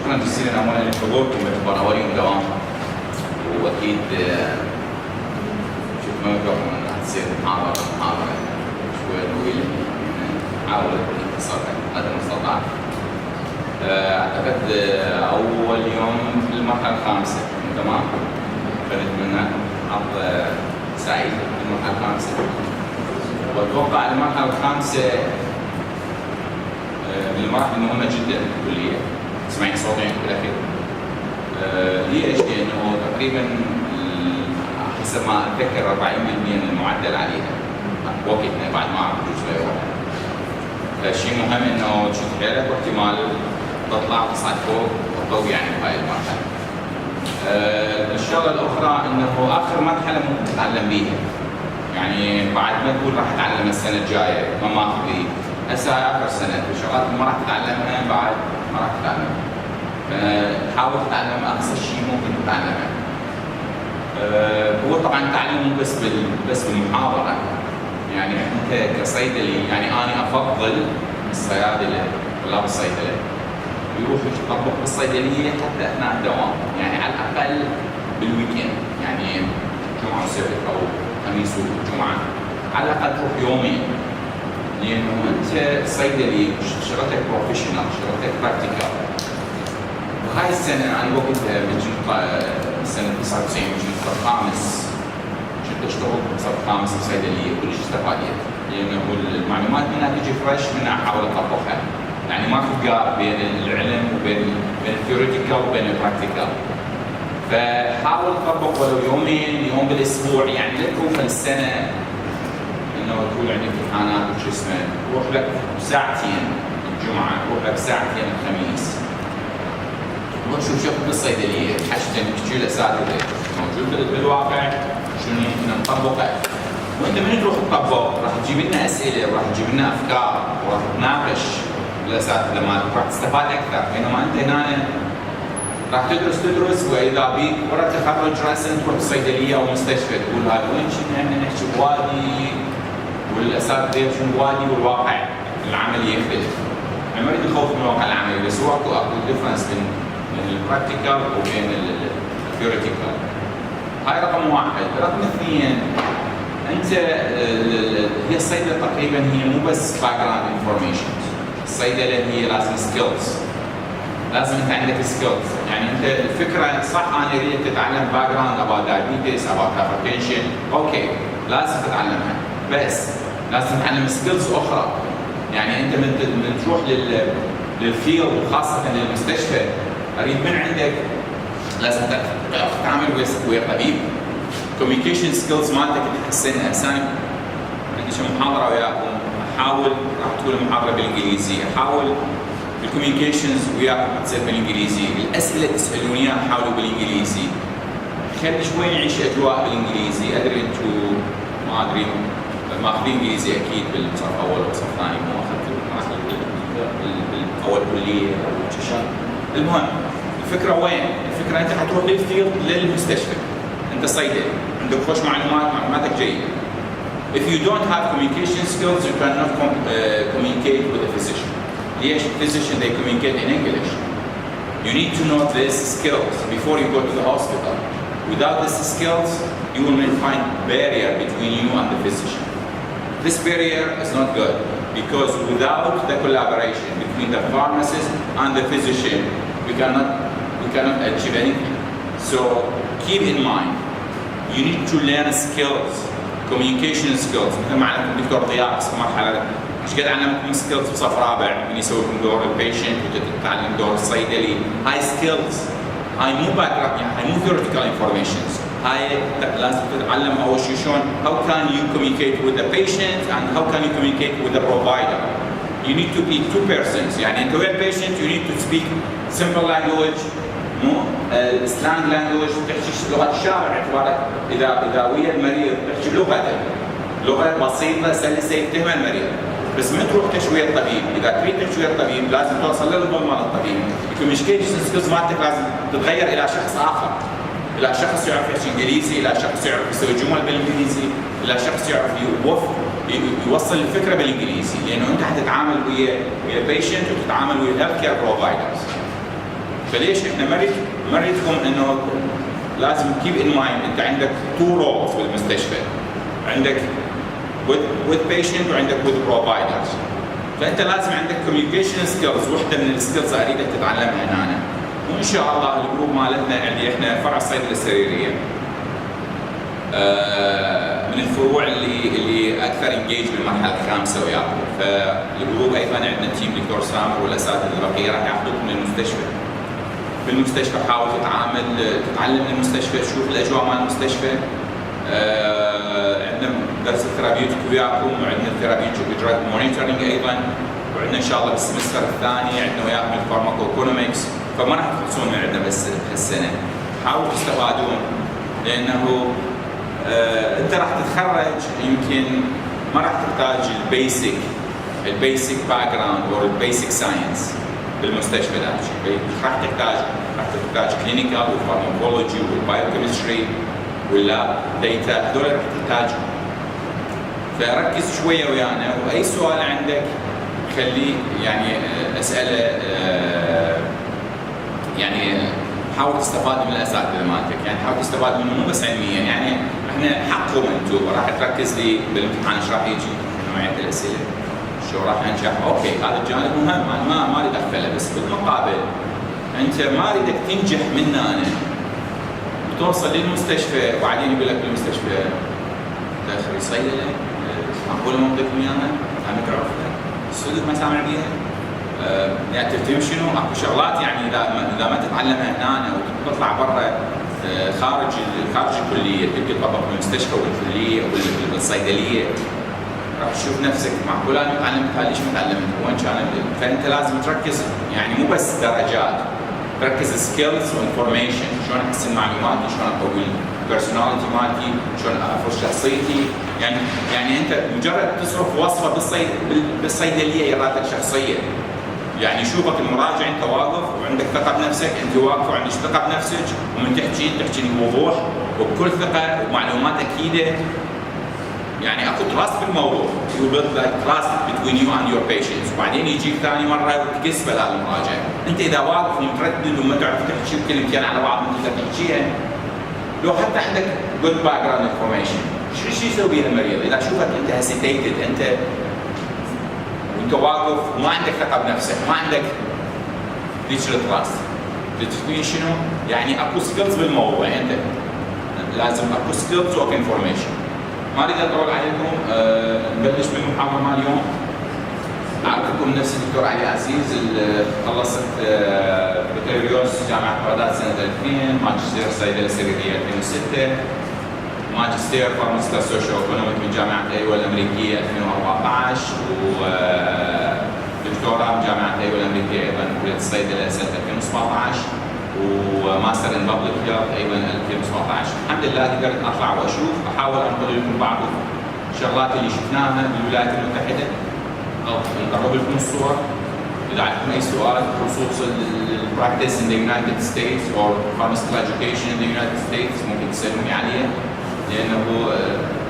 شكرا جزيلا اولا لحضوركم باعتبار اول يوم دوام، واكيد شوف ما بقولكم انها تصير محاضره شويه طويله، نحاول نختصر قدر المستطاع. اعتقد اول يوم في المرحله الخامسه تمام، فنتمنى حظ سعيد في المرحله الخامسه، واتوقع المرحله الخامسه من المراحل المهمه جدا في الكليه. تسمعين صوتي بالاخير؟ ليش؟ لانه تقريبا حسب ما اتذكر 40% من المعدل عليها وقتنا بعد ما اعرف شو يروح. فشيء مهم انه تشوف حيلك واحتمال تطلع تصعد فوق وتضوي يعني بهاي المرحله. الشغله الاخرى انه اخر مرحله ممكن تتعلم بيها. يعني بعد ما تقول راح اتعلم السنه الجايه ما ماخذ هسه اخر سنه، الشغلات اللي ما راح تتعلمها بعد ما راح تتعلمها. حاول تتعلم اقصى شيء ممكن تتعلمه. هو طبعا التعلم بس بالمحاضره. يعني انت كصيدلي، يعني انا افضل الصيادله ولا بالصيدله يروح يطبق بالصيدليه حتى اثناء الدوام، يعني على الاقل بالويكند، يعني جمعه وسبت او خميس وجمعه، على الاقل تروح يومين. لانه انت صيدلي شغلتك بروفيشنال، شغلتك براكتيكال. وهاي السنه انا وقتها سنه 99 كنت الخامس، كنت اشتغل بالصف الخامس بصيدليه، كلش استفاديت لانه المعلومات منها تجي فريش، منها احاول اطبقها. يعني ما في جاب بين العلم وبين الثيوريتيكال وبين البراكتيكال. فحاول تطبق ولو يوم بالاسبوع، يعني لا تروح السنه انه تقول عندك امتحانات وشو اسمه، روح لك ساعتين الجمعه، روح لك ساعتين الخميس، روح شوف شغل بالصيدليه، حشتك شو الاساتذه موجود بالواقع، شنو ممكن نطبقه. وانت من تروح تطبق راح تجيب لنا اسئله وراح تجيب لنا افكار وراح تناقش الاساتذه مالك، راح تستفاد اكثر. بينما انت هنا راح تدرس واذا بيك ورا تخرج راسا تروح الصيدليه او مستشفى تقول هذا وين كنا نحكي بوادي والاساتذه شنو بوادي والواقع العملي يختلف. انا ما اريد نخوف من الواقع العملي، بس هو اكو ديفرنس بين البراكتيكال وبين الثيوريتيكال. هاي رقم واحد. رقم اثنين، انت هي الصيدله تقريبا هي مو بس باك جراوند انفورميشن، الصيدله هي لازم سكيلز، لازم انت عندك سكيلز. يعني انت الفكره صح انا اريد تتعلم باك جراوند اباوت دايابيتس اباوت هايبرتنشن، اوكي لازم تتعلمها، بس لازم تتعلم سكيلز اخرى. يعني انت من تروح للفيلد وخاصه للمستشفى، اريد من عندك لازم تتعامل ويا طبيب. كوميونيكيشن سكيلز مالتك تحسنها. ثاني عندي شي محاضره وياكم، احاول راح تكون المحاضره بالانجليزي، احاول الكوميونيكيشنز وياكم تصير بالانجليزي، الاسئله تسالون اياها حاولوا بالانجليزي، خلي شوي نعيش اجواء بالانجليزي. ادري انتم ما ادري ماخذين انجليزي اكيد بالصف اول او صف ثاني، مو اخذتوا باول كليه او شيء. المهم الفكره وين؟ الفكره انت حتروح للفيلد للمستشفى، انت صيدلي عندك خوش معلوماتك جيده. If you don't have communication skills, you cannot communicate with a physician. ليش؟ physician they communicate in English. You need to know these skills before you go to the hospital. Without these skills, you will find barrier between you and the physician. This barrier is not good because without the collaboration between the pharmacist and the physician, we cannot achieve anything. So keep in mind, you need to learn skills, communication skills. مثل ما علمكم دكتور ضياء في مرحله مش قد علمكم سكيلز بصف رابع، من يسوي لكم دور البيشنت وتتعلم دور الصيدلي. هاي سكيلز، هاي مو باك جراوند، يعني هاي مو ثيوريتيكال انفورميشنز، هاي لازم تتعلم اول شيء شلون how can you communicate with the patient and how can you communicate with the provider. You need to be two persons. يعني انت ويا البيشنت you need to speak simple language، مو سلانج لانجوج، تحكي لغه الشارع اعتبارك اذا ويا المريض تحكي لغه بسيطه سلسه يفتهم المريض. بس ما تروح تحكي ويا الطبيب، اذا تريد تحكي ويا الطبيب لازم توصل للغه مال الطبيب. الكوميونيكيشن سكيلز مالتك لازم تتغير الى شخص اخر، الى شخص يعرف يحكي انجليزي، الى شخص يعرف يسوي جمل بالانجليزي، الى شخص يعرف يوصل الفكره بالانجليزي، لانه انت حتتعامل ويا بيشنت وتتعامل ويا الهيلث كير بروفايدرز. فليش احنا ما نريدكم انه لازم keep in mind انت عندك 2 roles بالمستشفى، عندك with patient وعندك with providers. فانت لازم عندك communication skills، وحده من السكيلز اريدك تتعلمها هنا. وان شاء الله الجروب مالتنا اللي احنا فرع الصيدله السريريه من الفروع اللي اكثر انجيج بالمرحله الخامسه وياكم. فالجروب ايضا عندنا تيم دكتور سامر والاساتذه البقيه راح ياخذوكم من المستشفى. بالمستشفى حاول تتعلم من المستشفى، تشوف الاجواء مال المستشفى. عندنا درس الثيرابيوتيك وياكم، وعندنا الثيرابيوتيك دراج مونيتورنج ايضا، وعندنا ان شاء الله بالسمستر الثاني عندنا وياكم الفارماكويكونومكس. فما راح تخلصون من عندنا بس هالسنه، حاولوا تستفادون لانه انت راح تتخرج يمكن ما راح تحتاج البيسك باك جراوند او البيسك ساينس بالمستشفى ذاك. راح تحتاج كلينيكال والفارماكولوجي والبايوكيمستري واللاب ديتا، هذول راح تحتاجهم. فركز شويه ويانا، واي سؤال عندك خليه يعني اساله، يعني حاول تستفاد من الاساتذه مالتك، يعني حاول تستفاد منهم مو بس علميا، يعني احنا حقهم انتم راح تركز لي بالامتحان ايش راح يجي نوعيه الاسئله، شو راح انجح، اوكي هذا الجانب مهم انا ما اريد اغفله، بس بالمقابل انت ما اريدك تنجح منا انا وتوصل للمستشفى وبعدين يقول لك بالمستشفى داخل صيدله معقوله منطق ويانا ما تعرفها السلوك ما سامع بيها. يعني تفهم شنو؟ اكو شغلات يعني اذا ما تتعلمها هنا وتطلع برا خارج الكليه، تبي تطبق بالمستشفى والكليه والصيدليه راح تشوف نفسك معقول انا تعلمتها ليش ما تعلمتها؟ وين كان؟ فانت لازم تركز يعني مو بس درجات، تركز سكيلز وانفورميشن، شلون احسن معلوماتي، شلون اقوي البيرسوناليتي مالتي، شلون افرش شخصيتي. يعني انت مجرد تصرف وصفه بالصيدليه يراتك شخصيه. يعني شوفك المراجع انت واقف وعندك ثقه بنفسك، انت واقفه وعندك ثقه بنفسك، ومن تحكي بوضوح وبكل ثقه ومعلومات اكيده. يعني اكو تراست بالموضوع، you build that trust between you and your patients. وبعدين يجيك ثاني مره وتكسبه للمراجع. انت اذا واقف ومتردد وما تعرف تحكي بكلمتين على بعض ما تقدر تحكيها، لو حتى عندك good background information شو يسوي بها المريض؟ اذا شوفك انت hesitated، انت واقف وما عندك ثقه بنفسك، ما عندك digital trust، تدري شنو؟ يعني اكو سكيلز بالموضوع، انت لازم اكو سكيلز واكو انفورميشن. ما اريد اطول عليكم، نبلش بالمحاضره مال اليوم. اعرفكم نفسي الدكتور علي عزيز، خلصت بكالوريوس جامعه بغداد سنه 2000، ماجستير صيدله سريريه 2006، ماجستير فارماسيتا سوشيو ايكونوميك من جامعه ايوا الامريكيه 2014، ودكتوراه من جامعه ايوا الامريكيه ايضا كليه الصيدله سنه 2017، وماستر ان بابليك هيلث ايضا 2017. الحمد لله قدرت اطلع واشوف، احاول انقل لكم بعض الشغلات اللي شفناها بالولايات المتحده او نقرب لكم الصور. اذا عندكم اي سؤال بخصوص البراكتس ان ذا يونايتد ستيتس او pharmaceutical education in the United States ممكن تسالوني عليه، لانه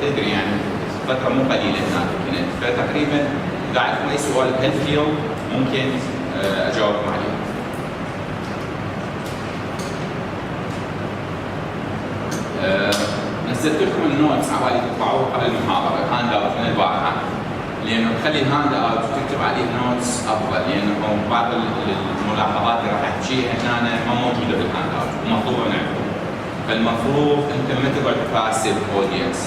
تدري يعني فتره مو قليله هناك كنت، فتقريبا اذا عندكم اي سؤال بهالفيلد ممكن اجاوبكم عليه. نزلت لكم النوتس عوالي تطبعوه قبل المحاضره، هاند اوت من البارحه، لانه تخلي الهاند اوت وتكتب عليه نوتس افضل، لانه بعض الملاحظات اللي راح احكيها هنا ما موجوده بالهاند اوت ومطلوبه منكم. فالمفروض انت ما تقعد تفاسد اودينس،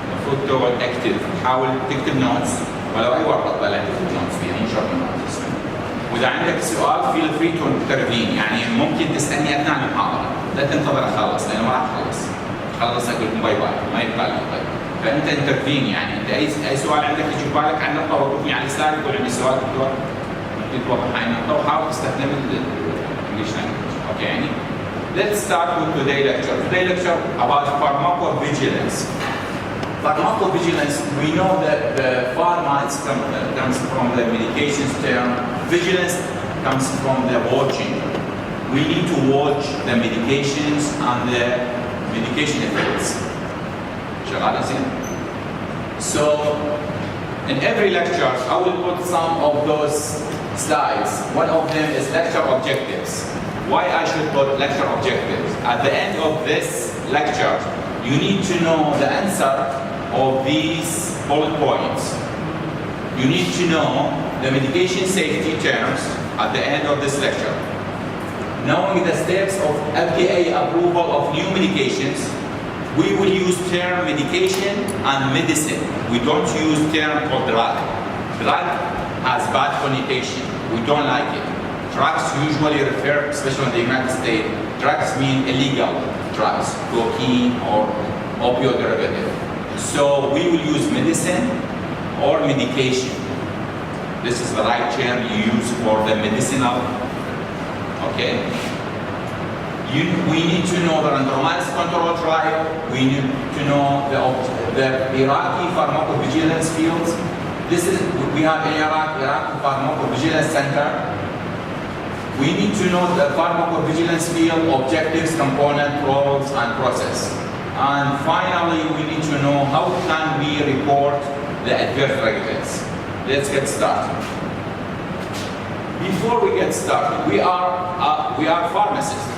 المفروض تقعد اكتب، تحاول تكتب نوتس ولو اي ورقه طلع تكتب نوتس فيها، مو شرط نوتس. واذا عندك سؤال فيل فري تو انترفين، يعني ممكن تسالني اثناء المحاضره، لا تنتظر اخلص لانه ما راح اخلص اقول لكم باي باي ما يبقى لي طيب. فانت انترفين، يعني انت اي سؤال عندك يجي ببالك عن نقطه وقفني على اليسار يقول عندي سؤال دكتور ممكن توضح هاي النقطه، وحاول تستخدم الانجلش لانجوج. اوكي يعني let's start with today's lecture. Today's lecture about pharmacovigilance. Pharmacovigilance, we know that the pharma comes from the medications term. Vigilance comes from the watching. We need to watch the medications and the medication effects. شغالة زين. So in every lecture, I will put some of those slides. One of them is lecture objectives. why I should put lecture objectives. At the end of this lecture, you need to know the answer of these bullet points. You need to know the medication safety terms at the end of this lecture. Knowing the steps of FDA approval of new medications, we will use term medication and medicine. We don't use term called drug. Drug has bad connotation. We don't like it. Drugs usually refer, especially in the United States, drugs mean illegal drugs, cocaine or opioid derivative. So we will use medicine or medication. This is the right term you use for the medicinal. Okay? We need to know the randomized control trial. We need to know the Iraqi pharmacovigilance fields. We have in Iraq, Iraqi Pharmacovigilance Center. We need to know the pharmacovigilance field, objectives, component, roles, and process. And finally, we need to know how can we report the adverse drug events. Let's get started. Before we get started, we are pharmacists.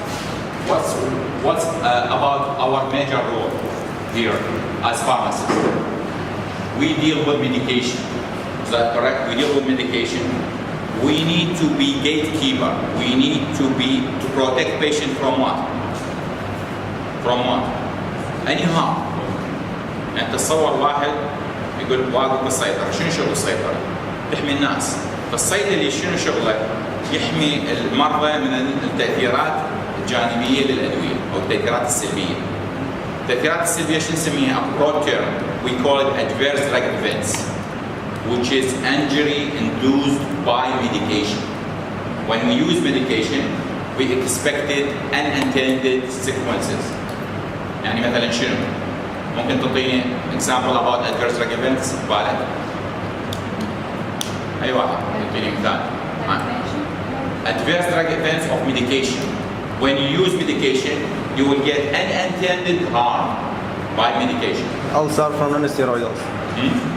What's about our major role here as pharmacists? We deal with medication. Is that correct? We deal with medication. We need to be gatekeeper. We need to protect patient from what? From what? Any harm. يعني تصور واحد يقول واقف بالسيطرة، شنو شغل السيطرة؟ تحمي الناس. فالصيدلي شنو شغله؟ يحمي المرضى من التأثيرات الجانبية للأدوية أو التأثيرات السلبية. التأثيرات السلبية شنو نسميها؟ A broad term. We call it adverse drug events, which is injury induced by medication. When we use medication, we expected unintended sequences. يعني مثلا شنو؟ ممكن تعطيني example about adverse drug events بالك؟ أي واحد يعطيني مثال. Adverse drug events of medication. When you use medication, you will get unintended harm by medication. Ulcer from non-steroidals.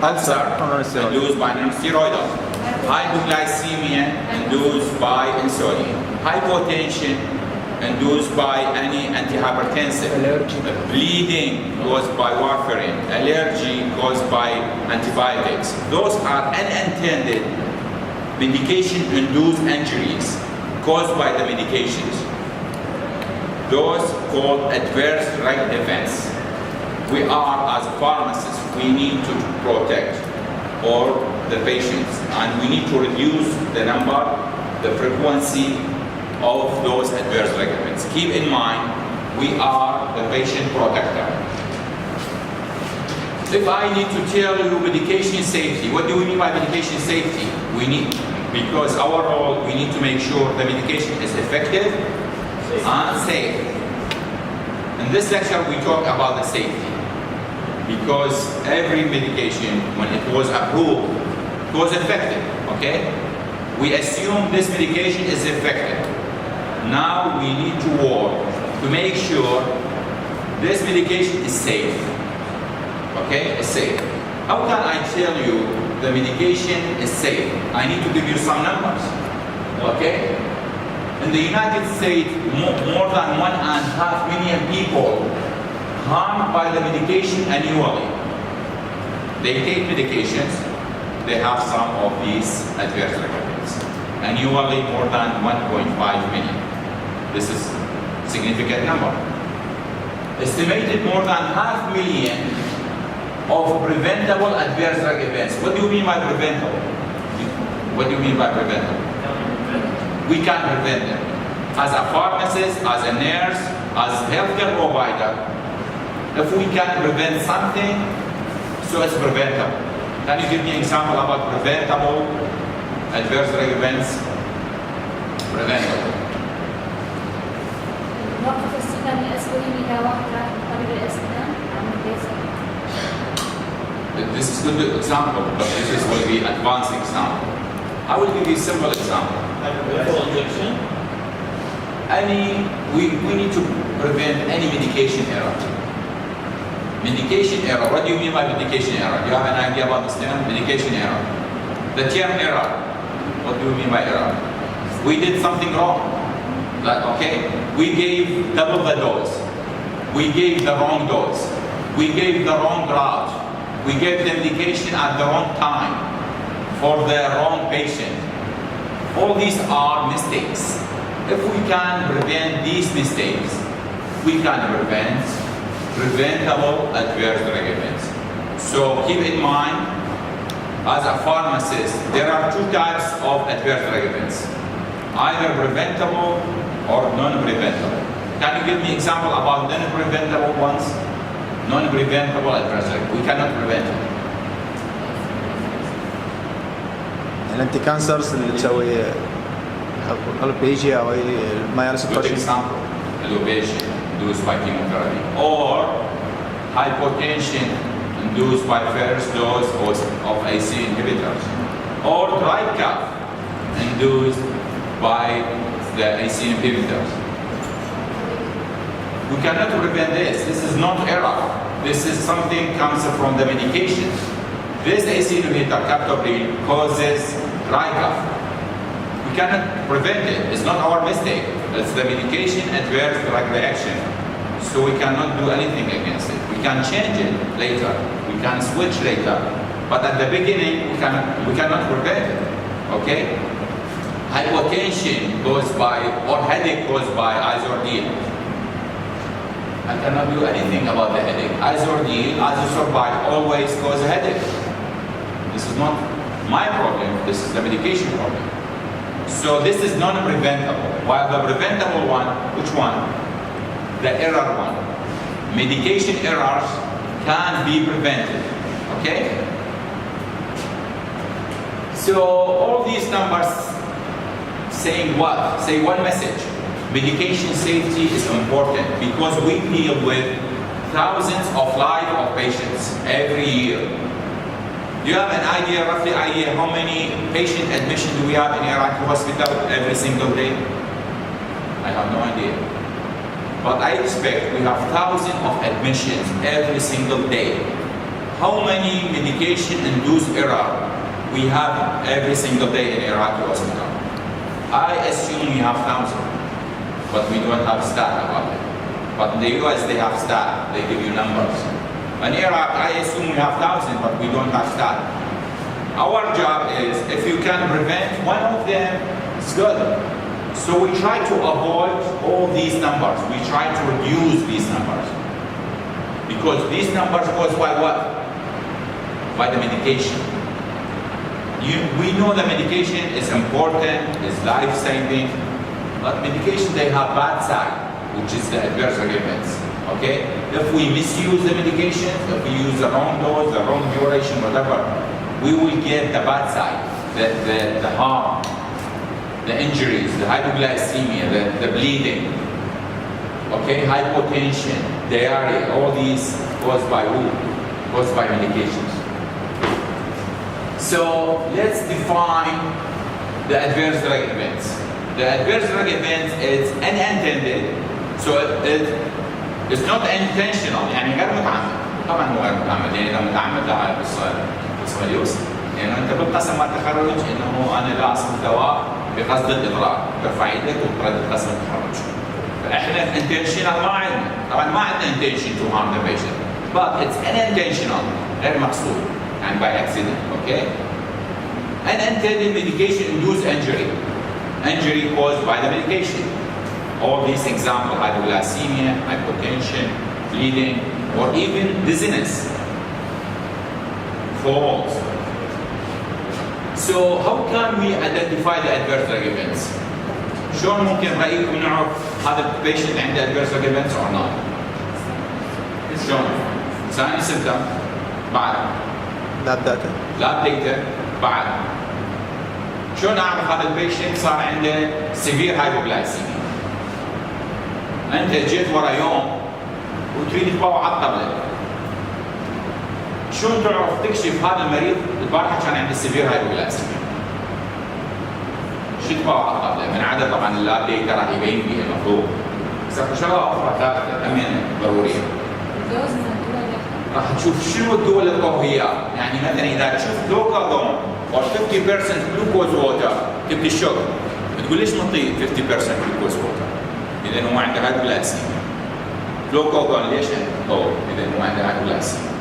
Ulcer induced by non-steroidals. Hypoglycemia induced by insulin. Hypotension induced by any antihypertensive. Allergy. Bleeding caused by warfarin. Allergy caused by antibiotics. Those are unintended medication-induced injuries caused by the medications. Those called adverse drug events. We are, as pharmacists, we need to protect all the patients, and we need to reduce the number, the frequency of those adverse drug events. Keep in mind, we are the patient protector. If I need to tell you medication safety, what do we mean by medication safety? Because our role, we need to make sure the medication is effective and safe. In this lecture, we talk about the safety. Because every medication, when it was approved, was effective, okay? We assume this medication is effective. Now we need to work to make sure this medication is safe, okay? It's safe. How can I tell you the medication is safe? I need to give you some numbers, okay? In the United States, more than 1.5 million people harmed by the medication annually. They take medications, they have some of these adverse drug events. Annually, more than 1.5 million. This is a significant number. Estimated more than 500,000 of preventable adverse drug events. What do you mean by preventable? What do you mean by preventable? We can prevent them. As a pharmacist, as a nurse, as a healthcare provider, if we can prevent something, so it's preventable. Can you give me an example about preventable adverse drug events? Preventable. وقف السكر الأسبرين إذا وقف قبل الاستخدام عن الليزر. This is a good example, but this will be advanced example. I will give you a simple example. Injection? We need to prevent any medication error. Medication error, what do you mean by medication error? Do you have an idea about this term? Medication error. The term error, what do you mean by error? We did something wrong. Like, okay, we gave double the dose. We gave the wrong dose. We gave the wrong route. We gave the medication at the wrong time for the wrong patient. All these are mistakes. If we can prevent these mistakes, we can prevent preventable adverse drug events. So keep in mind, as a pharmacist, there are two types of adverse drug events, either preventable or non-preventable. Can you give me example about non-preventable ones? Non-preventable adverse drug, we cannot prevent it. الانتي كانسرز اللي تسوي البيجي او الميال Good سبريشن. example, elevation induced by chemotherapy, or hypotension induced by first dose of AC inhibitors, or dry cough induced by the AC inhibitors. We cannot prevent this. This is not error. This is something comes from the medication. This AC inhibitor, captopril, causes dry cough. We cannot prevent it. It's not our mistake. It's the medication adverse drug reaction. So we cannot do anything against it. We can change it later. We can switch later. But at the beginning, we cannot prevent it. Okay? Hypotension caused by, or headache caused by Azordil. I cannot do anything about the headache. Azordil, azosorbide, always cause a headache. This is not my problem. This is the medication problem. So this is non-preventable. While the preventable one, which one? The error one. Medication errors can be prevented. Okay? So all these numbers saying what? Say one message. Medication safety is important because we deal with thousands of lives of patients every year. Do you have an idea, roughly idea, how many patient admissions do we have in Iraqi hospital every single day? I have no idea. But I expect we have thousands of admissions every single day. How many medication-induced error we have every single day in Iraqi hospital? I assume we have thousands, but we don't have stat about it. But in the US, they have stat. They give you numbers. In Iraq, I assume we have thousands, but we don't have stat. Our job is, if you can prevent one of them, it's good. So we try to avoid all these numbers. We try to reduce these numbers. Because these numbers caused by what? By the medication. We know the medication is important, is life-saving, but medication, they have bad side, which is the adverse events. Okay? If we misuse the medication, if we use the wrong dose, the wrong duration, whatever, we will get the bad side, the harm, the injuries, the hypoglycemia, the bleeding, okay, hypotension, diarrhea, all these caused by who? Caused by medications. So let's define the adverse drug events. The adverse drug events is unintended, so it's not intentional, يعني غير متعمد. طبعا هو غير متعمد، يعني إذا متعمد لا قسم اليوسف. يعني أنت بالقسم مع التخرج إنه أنا لا أصل دواء بقصد الإضرار، ترفع يدك وترد قسم التخرج. فإحنا intentional ما عندنا، طبعا ما عندنا intention to harm the patient, but it's unintentional، غير مقصود، يعني by accident, okay? Unintended medication-induced injury. Injury caused by the medication. All these examples, hypoglycemia, hypotension, bleeding, or even dizziness, falls. So how can we identify the adverse drug events? شلون ممكن رأيكم نعرف هذا البيشنت عنده adverse drug events or not? شلون؟ ثاني symptom بعد lab data. lab data بعد شلون اعرف هذا البيشنت صار عنده severe hypoglycemia؟ انت جيت ورا يوم وتريد تبوع على الطبله. شلون تعرف تكشف هذا المريض البارحه كان عنده severe hypoglycemia؟ شو تبوع على الطبله؟ من عدد طبعا اللاب ديتا راح يبين فيها المفروض. بس شغله اخرى ثالثه امين ضروريه. راح تشوف شنو الدول القوية، يعني مثلا إذا تشوف لوكالون or 50% glucose water تبدي الشوك. بتقول ليش نعطي 50% جلوكوز ووتر؟ اذا هو عنده هايبوغلايسيميا. جلوكوجون ليش عنده؟ اذا هو عنده هايبوغلايسيميا.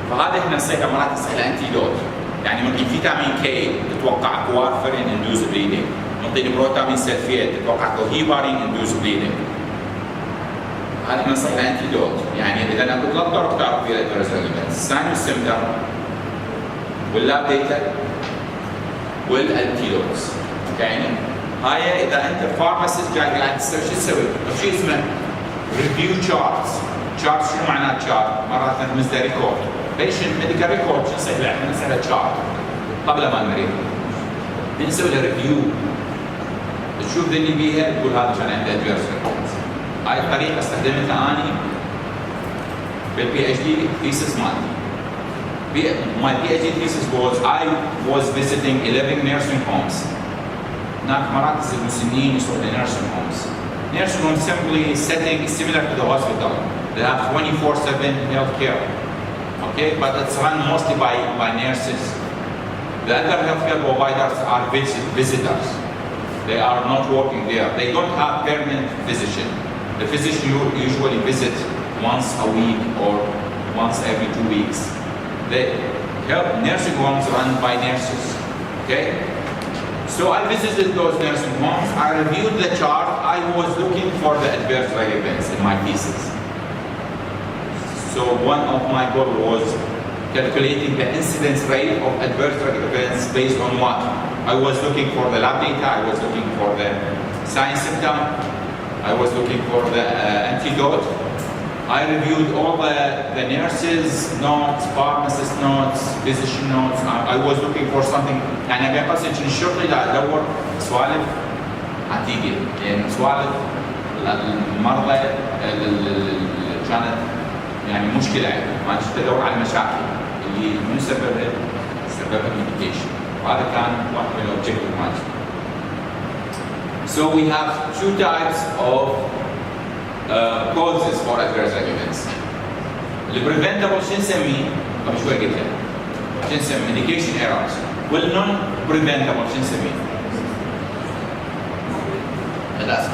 فهذا احنا نصيحه مرات نصيحه انتيدوت، يعني ممكن فيتامين كي تتوقع كوارفرين اندوز بليدنج، ممكن بروتامين سلفيت تتوقع كوهيبارين اندوز بليدنج. هذه نصيحه انتيدوت، يعني اذا انا قلت لك طرق تعرف فيها الادفيرس ايفنتس، الساين والسيمتوم واللاب ديتا والانتيدوتس. يعني هاي اذا انت فارماسيست جاي قاعد تسوي شو تسوي؟ شيء اسمه ريفيو تشارتس. تشارتس شنو معناه تشارت؟ مرات مثل ريكورد، بيشنت ميديكال ريكورد شو نسوي له؟ احنا نسوي له تشارت قبل ما نمرض. نسوي له ريفيو. تشوف ذي اللي بيها تقول هذا كان عنده ادفيرس ايفنتس. هاي الطريقه استخدمتها اني بالبي اتش دي ثيسس مالتي. My PhD thesis was I was visiting 11 nursing homes. هناك مراكز المسنين يصيروا nursing homes. Nursing homes simply setting similar to the hospital. They have 24/7 health care. Okay, but it's run mostly by nurses. The other healthcare providers are visitors. They are not working there. They don't have permanent physician. The physician usually visits once a week or once every 2 weeks. The nursing homes run by nurses. Okay? So I visited those nursing homes. I reviewed the chart. I was looking for the adverse drug events in my thesis. So one of my goals was calculating the incidence rate of adverse drug events based on what? I was looking for the lab data. I was looking for the sign symptom. I was looking for the antidote. I reviewed all the nurses' notes, pharmacist notes, physician notes. I was looking for something. يعني أبي أقصد إن الشرطي لا أدور سوالف عتيقة، يعني سوالف المرضى اللي كانت يعني مشكلة، ما تدور على المشاكل اللي من سببها الميديكيشن، وهذا كان واحد من الأوبجيكتيف مالتي. So we have two types of causes for adverse events. البريفنتبل شو نسميه؟ قبل شوي قلت لك. شو نسميه؟ medication errors. والنون بريفنتبل شو نسميه؟ للأسف.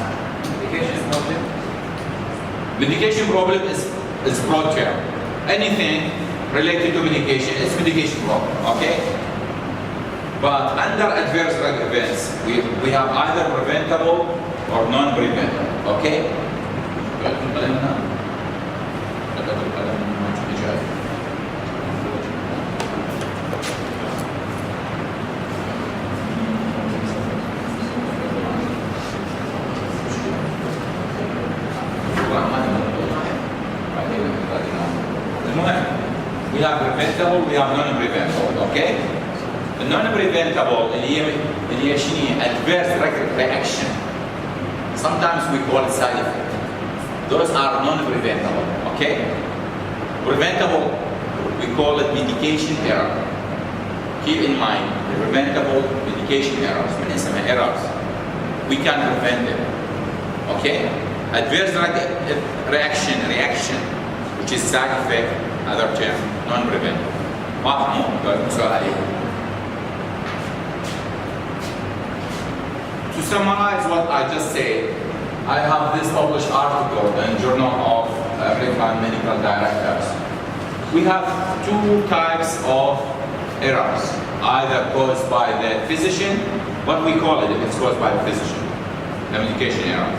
Medication problem is broad term. Anything related to medication is medication problem. Okay? But under adverse drug events, we have either preventable or non-preventable. Okay? We have preventable, we have non-preventable, okay? The non-preventable اللي هي شنو؟ adverse reaction. Sometimes we call it side effect. Those are non-preventable, okay? Preventable, we call it medication error. Keep in mind, the preventable medication errors, من اسمها errors, we can prevent them, okay? Adverse reaction, which is side effect, other term, non-preventable. واضح مو؟ سؤال عليكم. To summarize what I just said, I have this published article in Journal of American Medical Directors. We have two types of errors, either caused by the physician, what we call it if it's caused by the physician, the medication error.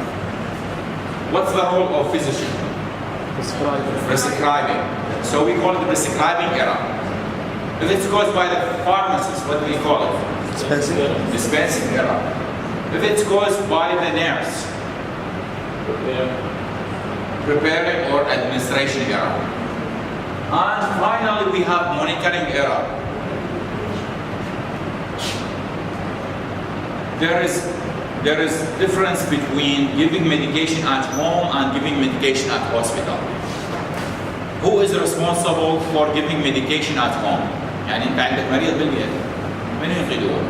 What's the role of physician? Prescribing. So we call it the prescribing error. If it's caused by the pharmacist, what do we call it? Dispensing error. If it's caused by the nurse, preparing or administration error. And finally, we have monitoring error. There is difference between giving medication at home and giving medication at hospital. Who is responsible for giving medication at home? يعني أنت عندك مريض بالبيت، من يقيدوه؟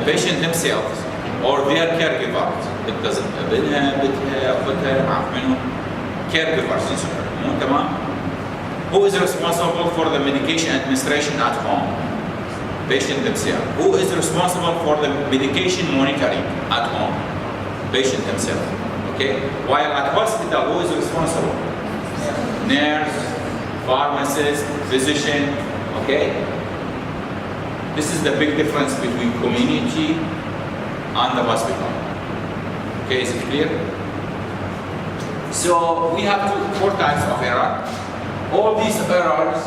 Patient themselves or their caregivers. ابنها، بنتها، أختها، ما أعرف منو. Caregivers مو تمام؟ Who is responsible for the medication administration at home? Patient themselves. Who is responsible for the medication monitoring at home? Patient themselves. Okay? While at hospital, who is responsible? Nurse, pharmacist, physician. Okay? This is the big difference between community and the hospital. Okay, is it clear? So we have four types of error. All these errors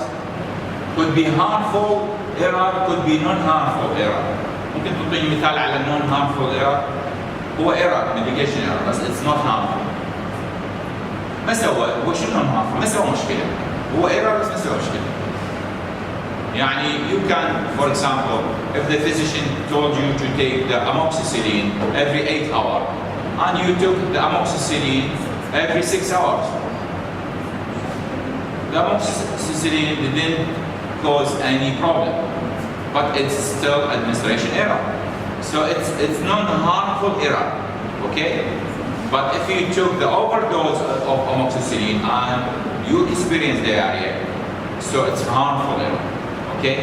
could be harmful error, could be non-harmful error. ممكن تعطيني مثال على non-harmful error؟ هو error, medication error, بس it's not harmful. ما سوى، هو شو non-harmful؟ ما سوى مشكلة. هو error بس ما سوى مشكلة. يعني you can, for example, if the physician told you to take the amoxicillin every 8 hours, and you took the amoxicillin every 6 hours. The amoxicillin didn't cause any problem, but it's still administration error. So it's non-harmful error, okay? But if you took the overdose of amoxicillin and you experience diarrhea, so it's harmful error, okay?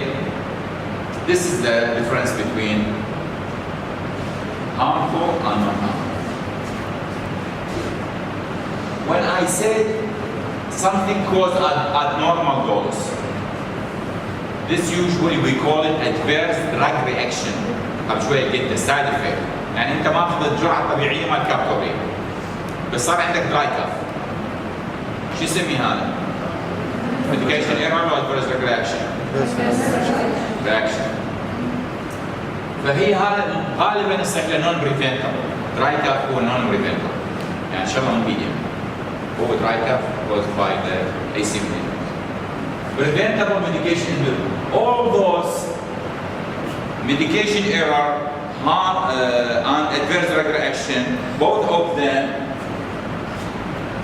This is the difference between harmful and non-harmful. When I said something caused at normal dose, this usually we call it adverse drug reaction. قبل شوي قلت side effect. يعني انت ماخذ الجرعه الطبيعيه مال كابتورين بس صار عندك دراي كاف. شو يسمي هذا؟ medication error or adverse drug reaction؟ reaction. فهي هذا غالبا يصيح له non preventable. دراي كاف هو non preventable. يعني شغله medium. هو dry cough caused by the asymptomatic. Preventable medication, all those medication error and adverse drug reaction, both of them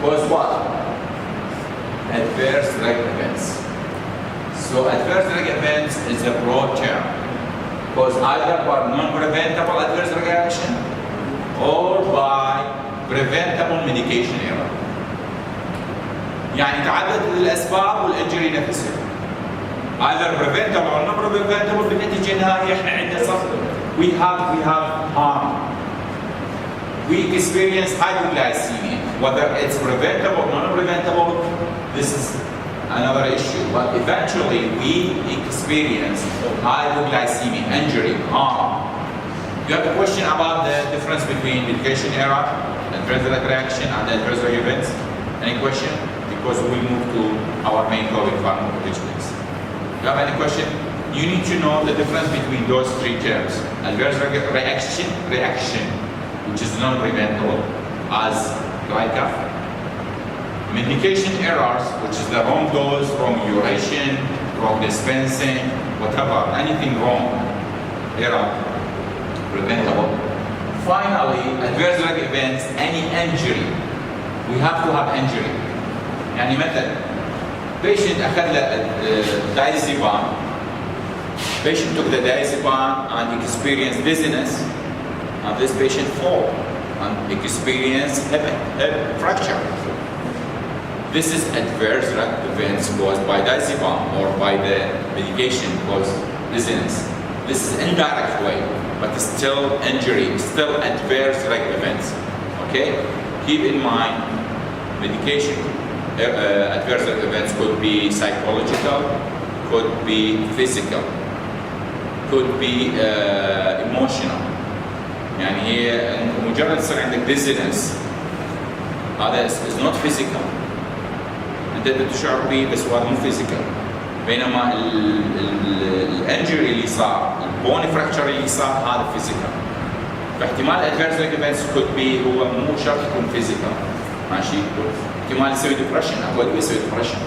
cause what? Adverse drug events. So adverse drug events is a broad term, caused either by non-preventable adverse drug reaction or by preventable medication error. يعني تعدد الاسباب والانجري نفسها. either preventable or not preventable بالنتيجه النهائيه احنا عندنا صف we have harm. We experience hypoglycemia. Whether it's preventable or not preventable, this is another issue. But eventually we experience hypoglycemia, injury, harm. You have a question about the difference between medication error, adverse drug reaction, and adverse drug events? Any question? Because we move to our main topic, pharmacovigilance. You have any question? You need to know the difference between those three terms. Adverse reaction, which is non-preventable, as dry cough. Medication errors, which is the wrong dose, wrong duration, wrong dispensing, whatever, anything wrong, error, preventable. Finally, adverse drug events, any injury. We have to have injury. يعني مثلا patient أخذ له diazepam. Patient took the diazepam and experienced dizziness, and this patient fall and experienced hip fracture. This is adverse drug events caused by diazepam or by the medication caused dizziness. This is indirect way, but still injury, still adverse drug events. Okay, keep in mind medication. Adverse events could be psychological, could be physical, could be emotional. يعني هي مجرد يصير عندك dizziness هذا is not physical. انت تشعر به بس هو مو physical. بينما الانجري اللي صار، البون فراكشر اللي صار هذا physical. فاحتمال adverse events could be هو مو شرط يكون physical. ماشي؟ احتمال يسوي ديبرشن او ادويه يسوي ديبرشن.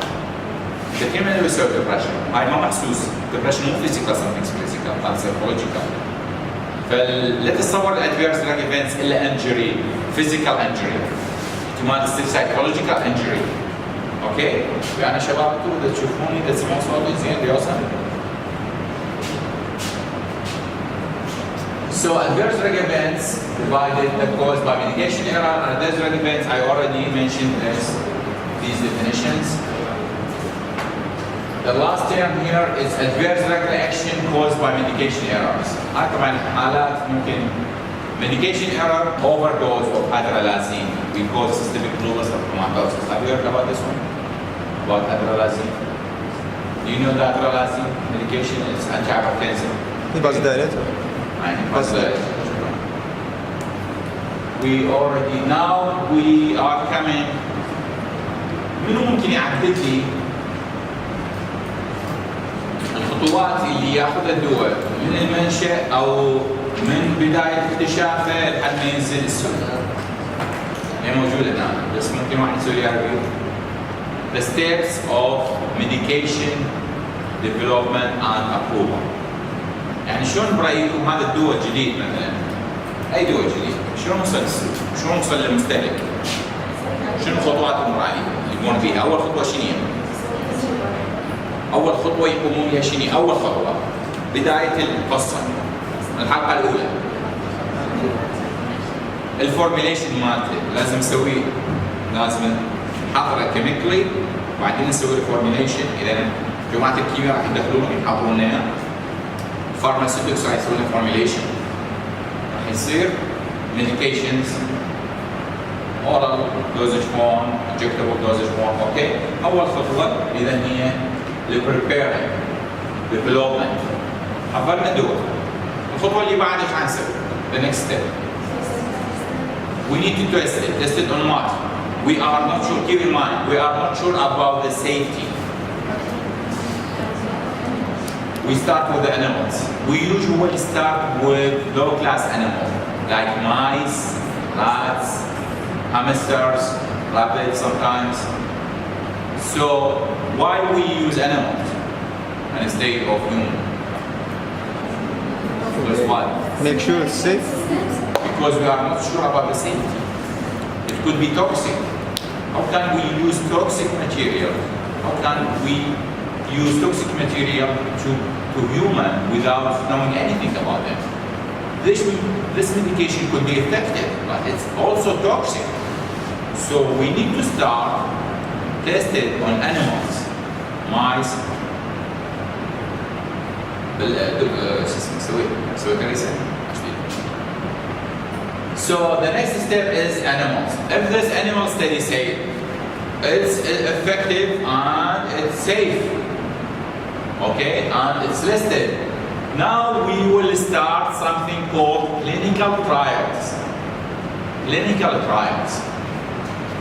كثير من الادويه يسوي ديبرشن، هاي ما محسوس، ديبرشن مو فيزيكال something physical، هذا سايكولوجيكال. فلا تتصور الادفيرس دراج ايفنتس الا انجري، فيزيكال انجري. احتمال تصير سايكولوجيكال انجري. اوكي؟ يعني شباب انتم اذا تشوفوني اذا تسمعون صوتي زين رياضه. So adverse drug events divided the caused by medication error and adverse drug events I already mentioned as these definitions. The last term here is adverse drug reaction caused by medication errors. هاي طبعا حالات ممكن medication error, overdose of adrenaline will cause systemic lupus or pharmacovigilance. Have you heard about this one? About adrenaline? Do you know that adrenaline medication is antihypertensive? vasodilator. We are coming. منو ممكن يعدد لي الخطوات اللي ياخذها الدواء من المنشأ او من بداية اكتشافه لحد ما ينزل السوق؟ هي موجودة هنا بس ممكن واحد يسوي لها ريفيو. The steps of medication development and approval. يعني شلون برأيكم هذا الدواء الجديد مثلا؟ أي دواء جديد؟ شلون وصل السوق؟ شلون وصل للمستهلك؟ شنو الخطوات المرعية اللي يقومون فيها؟ أول خطوة شنو هي؟ أول خطوة يقومون بها شنو؟ أول خطوة بداية القصة الحلقة الأولى الفورميليشن مالته لازم نسويه، لازم نحضره كيميكلي وبعدين نسوي الفورميليشن. إذا جماعة الكيمياء راح يدخلون يحضرون لنا فارماسيوتكس راح يسوون له فورميليشن، راح يصير ميديكيشنز oral dosage form, injectable dosage form. اوكي اول خطوه اذا هي البريبيرنج ديفلوبمنت، حضرنا دواء. الخطوه اللي بعدها ايش حنسوي؟ the next step we need to test it on what? We are not sure, keep in mind, we are not sure about the safety. We start with the animals. We usually start with low class animals like mice, rats, hamsters, rabbits sometimes. So why we use animals instead of human? Because what? Make sure it's safe. Because we are not sure about the safety. It could be toxic. How can we use toxic material? How can we use toxic material to human without knowing anything about them? This medication could be effective, but it's also toxic. So we need to start tested on animals, mice. So the next step is animals. If this animal study says it's effective and it's safe, okay, and it's listed, now we will start something called clinical trials. Clinical trials.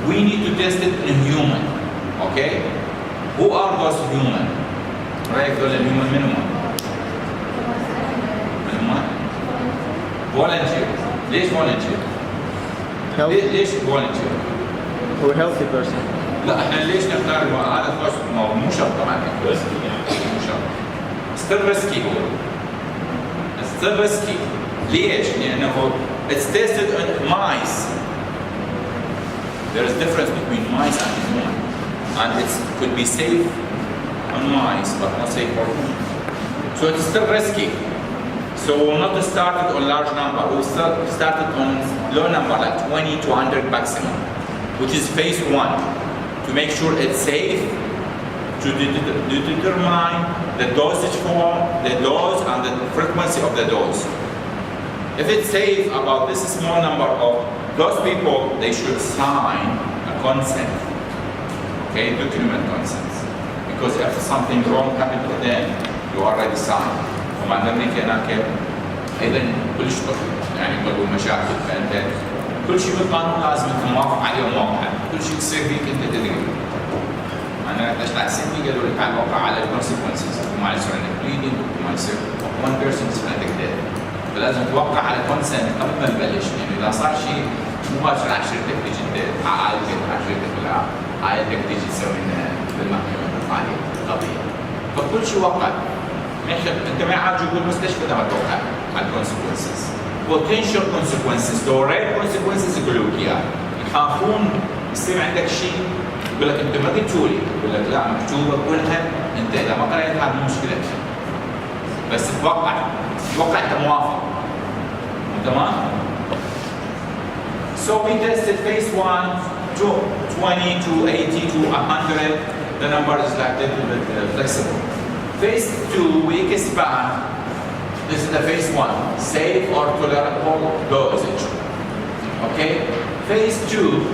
We need to test it in human, okay? Who are those human? رأيك دول الhuman من هم؟ Volunteer. ليش volunteer؟ ليش volunteer؟ هو healthy person. لا احنا ليش نختار هذا مو شرط طبعا مو شرط. still risky هو. still risky. ليش؟ لأنه it's tested on mice. There is difference between mice and human, and it could be safe on mice, but not safe for humans. So it's still risky. So we will not start it on large number. We will start it on low number, like 20 to 100 maximum, which is phase 1, to make sure it's safe, to determine the dosage form, the dose, and the frequency of the dose. If it's safe about this small number of those people, they should sign a consent, okay, document consent. Because if something wrong happened to them, you already signed. ومع ذلك هناك ايضا كل شيء يعني يقولوا مشاكل، فانت كل شيء بالقانون لازم انت موافق عليه وموقع، كل شيء تصير فيك انت تدري. انا اشتغلت سنتي قالوا لي تعال وقع على الكونسيكونسز، وما يصير عندك بليدنج وما يصير 1 بيرسون يصير عندك ديث. فلازم توقع على كونسنت قبل ما نبلش، يعني اذا صار شيء مباشر على شركتك تجي على عائلتك، على شركتك ولا عائلتك تجي تسوي بالمحكمه القضائيه قضيه. فكل شيء وقع. انت ما يحتاج يقول المستشفى لما توقع على الكونسيكونسز. potential consequences، direct consequences يقولوا لك اياها. يخافون يصير عندك شيء يقول لك انت ما قلتوا لي، يقول لك لا مكتوبه كلها، انت اذا ما قريتها مو مشكله. بس توقع انت موافق. تمام؟ So we tested phase 1 to 20 to 80 to 100. the number is like a little bit flexible. Phase 2, we expand. This is the phase 1, safe or tolerable dosage. Okay? Phase 2,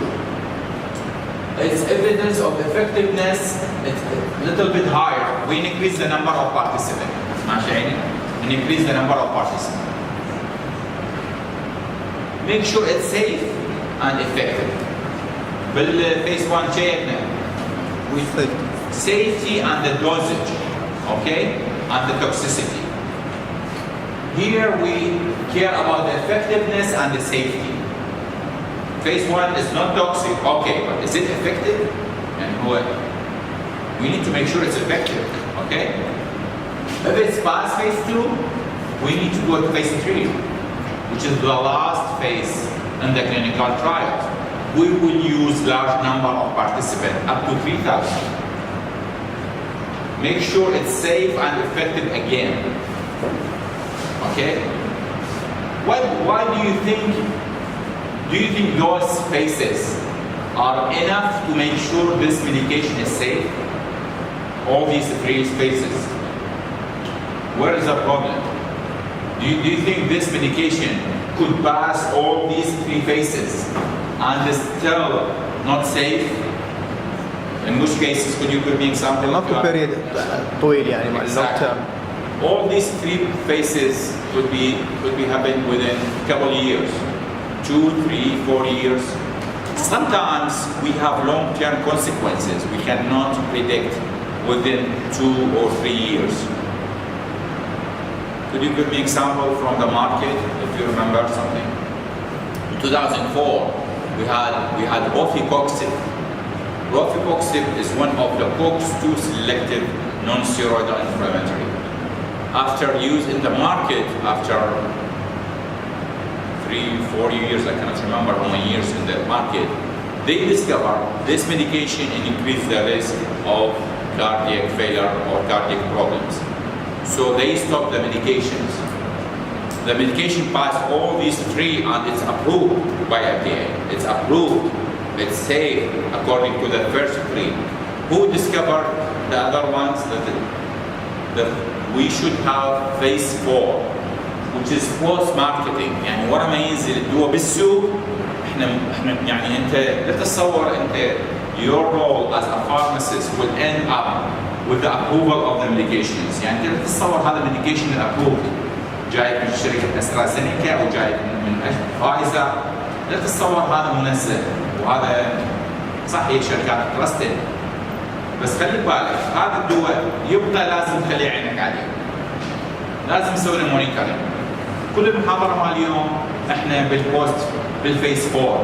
it's evidence of effectiveness, it's a little bit higher. We increase the number of participants. And increase the number of participants. Make sure it's safe and effective. Phase 1 شيء with safety and the dosage, okay, and the toxicity. Here we care about the effectiveness and the safety. Phase 1 is not toxic, okay, but is it effective? And we need to make sure it's effective, okay? If it's past phase 2, we need to go to phase 3, which is the last phase in the clinical trials. We will use large number of participants, up to 3,000. Make sure it's safe and effective again. Okay? Why do you think those phases are enough to make sure this medication is safe? All these 3 phases. Where is the problem? Do you think this medication could pass all these 3 phases and is still not safe? In which cases could you give me example? ماكو period طويل يعني long Exactly. term. All these 3 phases could be happen within a couple of years, 2, 3, 4 years. Sometimes we have long-term consequences we cannot predict within 2 or 3 years. Could you give me example from the market if you remember something? In 2004, we had rofecoxib. Rofecoxib is one of the COX-2 selective non-steroidal inflammatory. After use in the market, after 3, 4 years, I cannot remember how many years in the market, they discovered this medication increased the risk of cardiac failure or cardiac problems. So they stopped the medications. The medication passed all these 3 and it's approved by FDA. It's approved. It's safe according to the first 3. Who discovered the other ones? That we should have phase 4, which is post-marketing. يعني ورا ما ينزل الدواء بالسوق احنا يعني انت لا تتصور انت your role as a pharmacist will end up with the approval of the medications. يعني انت لا تتصور هذا الميديكيشن approved جاي من شركة أسترازينيكا أو جاي من فايزر. لا تتصور هذا منزل وهذا صحيح شركات ترستد، بس خلي بالك هذا الدواء يبقى لازم تخلي عينك عليه. لازم نسوي له مونيتورنج. كل المحاضرة مال اليوم احنا بالفيس 4.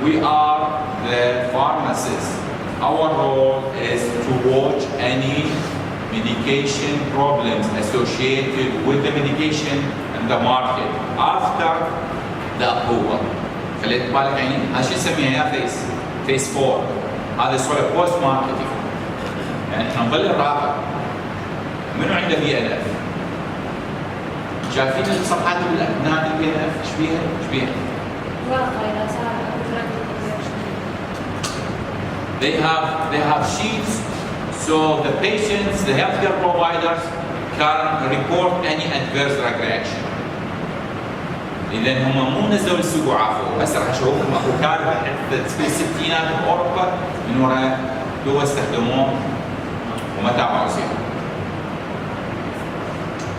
We are the pharmacists. Our role is to watch any medication problems associated with the medication in the market after the approval. خليت بالك عيني؟ هذا شو نسميها يا فيس 4. هذا اسمه بوست ماركتنج. يعني احنا نظل نراقب. منو عنده BNF؟ شايفين الصفحات بالنادي BNF ايش بيها؟ ورقة إذا صار They have sheets so the patients, the healthcare providers can report any adverse drug reaction. إذا هم مو نزلوا السوق وعافوا، هسه راح اشوفهم اكو كارثة حتى في الستينات بأوروبا من وراء دواء استخدموه وما تابعوا زين.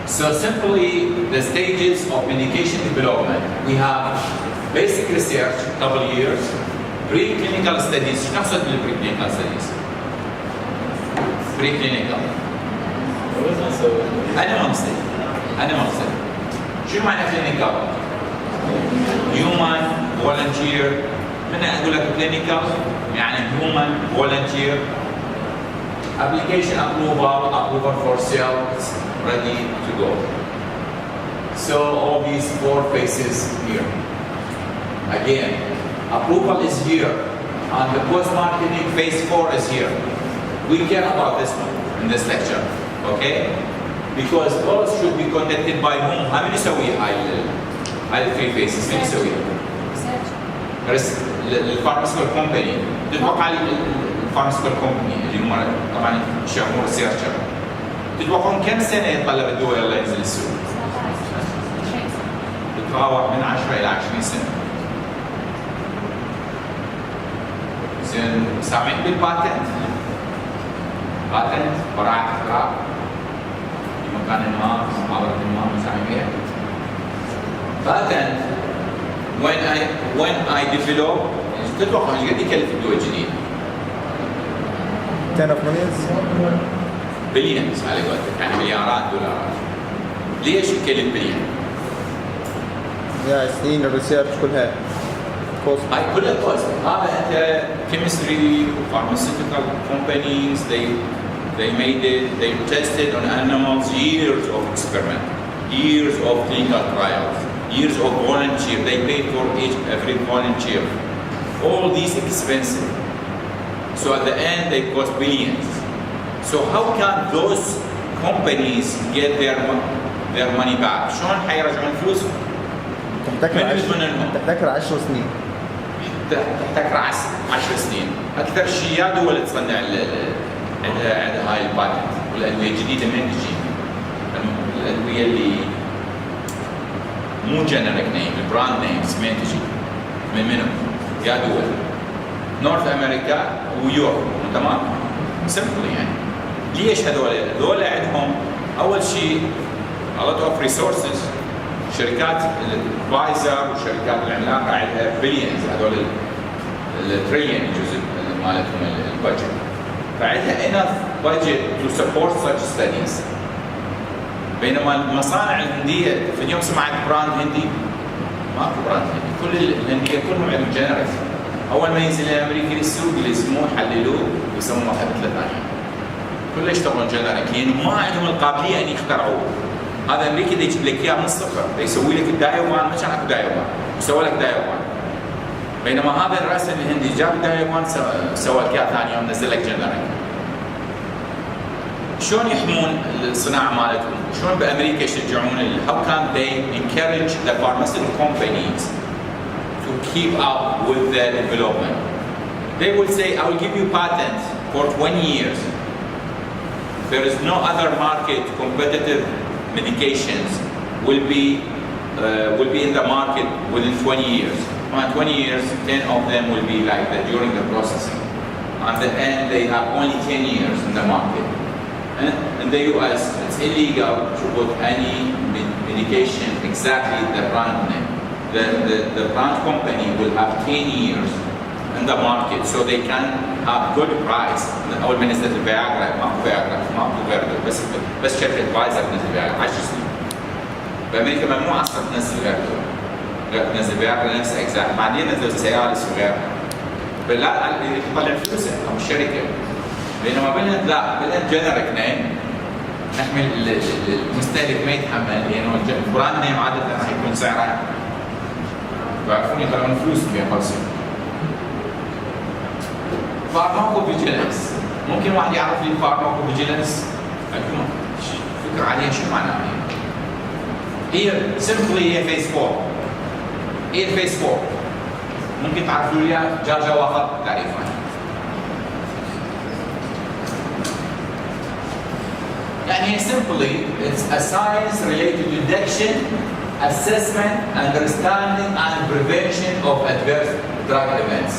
So simply the stages of medication development. We have basic research, couple of years, preclinical studies. شو نقصد بالpreclinical studies؟ preclinical. Animal study. شو معنى clinical؟ Human volunteer. من اقول لك clinical يعني human volunteer. Application approval for sales, ready to go. So all these 4 phases here. Again, approval is here, and the post-marketing phase 4 is here. We care about this one in this lecture, okay? Because those should be conducted by whom? How many هاي 3 phases مين يسويها؟ الفارماسيوتيكال كومباني. تتوقع الفارماسيوتيكال كومباني اللي هم طبعا يشتغلون ريسيرشر، تتوقعون كم سنه يتطلب الدواء يلا ينزل السوق؟ تتراوح من 10 الى 20 سنه. زين سامعين بالباتنت؟ باتنت براعه اختراع في مكان ما في محاضره ما سامعين بها. باتنت when I develop تتوقع ايش قد يكلف الدواء الجديد؟ 10 of millions. بليونز على قولتك، يعني مليارات دولارات. ليش يكلف بليون؟ يا سنين الريسيرش كلها كوست. هاي كلها كوست. هذا انت كيمستري وفارماسيوتيكال كومبانيز they made it, they tested on animals, years of experiment, years of clinical trials, years of volunteer. They paid for every volunteer. All these expensive. So at the end they cost billions. So how can those companies get their money back? شلون حيرجعون فلوسهم؟ تحتكر 10 سنين. تحتكر 10 سنين. اكثر شيء يا دول تصنع عندها هاي الباتنت والادويه الجديده من تجي؟ الادويه اللي مو جنريك نيم، البراند نيمز من تجي؟ من منو؟ يا دول نورث امريكا ويوروب، تمام؟ سمبل يعني. ليش هذول عندهم اول شيء a lot of resources، شركات الفايزر وشركات العملاقه عندها بليونز، هذول التريليون جزء مالتهم البادجت، فعندها enough budget to support such studies. بينما المصانع الهنديه في اليوم سمعت براند هندي؟ ماكو براند هندي، كل الهنديه كلهم عندهم جنريك. اول ما ينزل الامريكي للسوق اللي يسموه حللوه ويسموه واحد مثل ثانيه. كله يشتغلون جنريك لانه ما عندهم القابليه ان يخترعوه. هذا امريكي يجيب لك اياه من الصفر، يسوي لك الدايوان، ما كان اكو دايوان، وسوى لك دايوان. بينما هذا الراسل الهندي جاب دايوان سوى لك اياه ثاني يوم نزل لك جنريك. شلون يحمون الصناعه مالتهم؟ شلون بامريكا يشجعون how can they encourage the pharmaceutical companies to keep up with the development? They will say, I will give you patent for 20 years. There is no other market competitive medications will be in the market within 20 years. On 20 years, 10 of them will be like that during the processing. At the end, they have only 10 years in the market. And in the US, it's illegal to put any medication exactly the brand name. The brand company will have 10 years in the market so they can have good price. أول ما نزلت الفياجرا ماكو غيره، بس شركة فايزر تنزل فياجرا 10 سنين. بأمريكا ممنوع أصلا تنزل غيره، تنزل فياجرا نفسها اكزاكت، بعدين نزلت سيارس وغيرها. بالله يطلع فلوسه أو الشركة. بينما بالهند لا، بالهند جنريك نيم، نحمل المستهلك ما يتحمل لأنه البراند نيم عادة راح يكون سعره يعرفون يطلعون فلوسهم يخلصون. فارماكوفيجيلانس، ممكن واحد يعرف لي الفارماكوفيجيلانس؟ عندكم فكرة عليها شو معناها؟ هي سمبلي هي فيز 4. هي فيز 4. ممكن تعرفوا لي جاجا واحد تعريفها. يعني simply it's a science related to detection, assessment, understanding and prevention of adverse drug events.